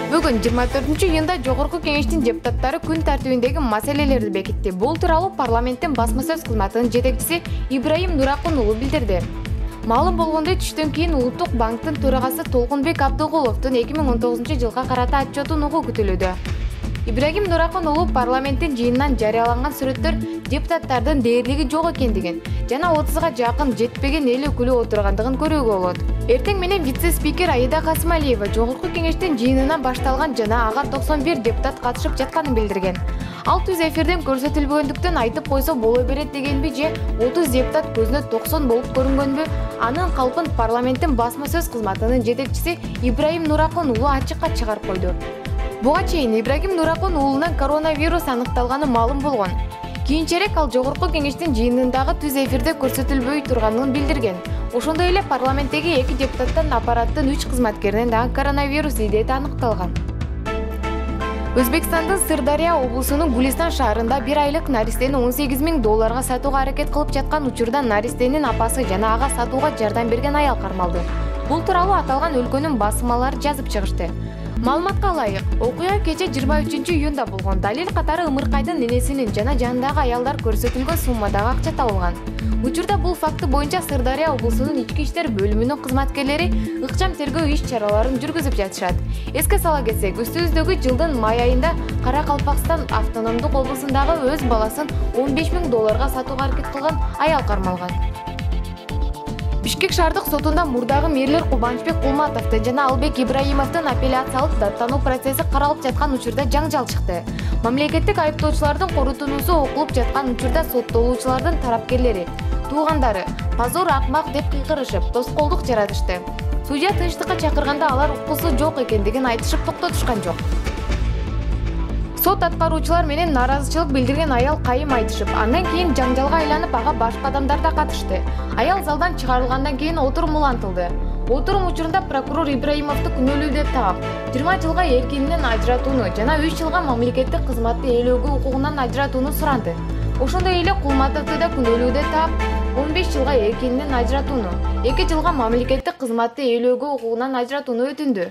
Бүгін 24-июнда Жогорку кеңештин депутаттары күн тартибиндеги маселелерди бекитти. Бул тууралуу парламенттин басма-сөз кызматынын жетекчиси Ибраим Нуракун уулу билдирди. Маалым болгондой, түштөн кийин Улуттук банктын төрагасы Толкунбек Абдыгуловдун 2019-жылга карата отчетун угуу күтүлүүдө. Ибраим Нуракун уулу парламенттин жыйынынан жарыяланган сүрөттөр депутаттардын дээрлиги жок экендигин жана 30га жакын жетпеген эл өкүлү отургандыгын көрүүгө болот. Эртең менен вице-спикер Аида Касымалиева Жогорку кеңештин жыйынынан башталган жана ага 91 депутат катышып жатканын билдирген. Ал түз эфирден көрсөтүлбөгөндүктөн айтып койсо боло берет дегенби же 30 депутат көзүнө 90 болуп көрүнгөнбү? Анын калпын парламенттин басма-сөз кызматынын жетекчиси Ибраим Нуракун уулу ачыкка чыгарып койду. Буга чейин Ибраим Нуракун уулунан коронавирус аныкталганы маалым болгон. Кийинчерээк ал Жогорку кеңештин жыйынындагы түз эфирде көрсөтүлбөй турганын билдирген. Ошондой эле парламенттеги 2 депутаттан аппараттын 3 кызматкеринен дагы коронавирус индети аныкталган. Өзбекстандын Сырдария облусунун Гулистан шаарында 1 айлык наристени $18.000 сатууга аракет кылып жаткан учурда наристенин апасы жана ага сатууга жардам берген аял кармалды. Бул тууралуу аталган өлкөнүн басмалары жазып чыгышты. Маалыматка ылайык, окуя кече 23-июнда болгон. Далил катары ымыркайдын энесинин жана жанындагы аялдар көрсөтүлгөн суммадагы акча табылган. Учурда бул факты боюнча Сырдария облусунун ички иштер бөлүмүнүн кызматкерлери ыкчам тергөө иш-чараларын жүргүзүп жатышат. Эске сала кетсек, үстүбүздөгү жылдын май айында Каракалпакстан автономдук облусундагы өз баласын $15.000 сатууга аракет кылган аял кармалган. Бишкек шаардык сотунда мурдагы мэрлер Кубанычбек Кулматовдун жана Албек Ибраимовдун апелляциялык даттануу процесси каралып жаткан учурда жаңжал чыкты. Мамлекеттик айыптоочулардын корутуунусу окулуп жаткан учурда соттолуучулардын тарапкерлери, туугандары позор акмак деп кыйкырышып, тоскоолдук жаратышты. Судья тынчтыкка чакырганда алар укуусу жок экендигин айтышып токтотушкан жок. Сот аткаруучулар менен нааразычылык билдирген аял кайым айтышып, андан кийин жаңжалга айланып, ага башка адамдар да катышты. Аял залдан чыгарылгандан кийин отурум улантылды. Отурум учурунда прокурор Ибраимовду күнөөлүү деп таап, 20 жылга эркининен ажыратууну жана 3 жылга мамлекеттик кызматты ээлөөгө укугунан ажыратууну суранды. Ошондой эле Кулматовду да күнөөлүү деп таап, 15 жылга эркининен ажыратууну, 2 жылга мамлекеттик кызматты ээлөөгө укугунан ажыратууну өтүндү.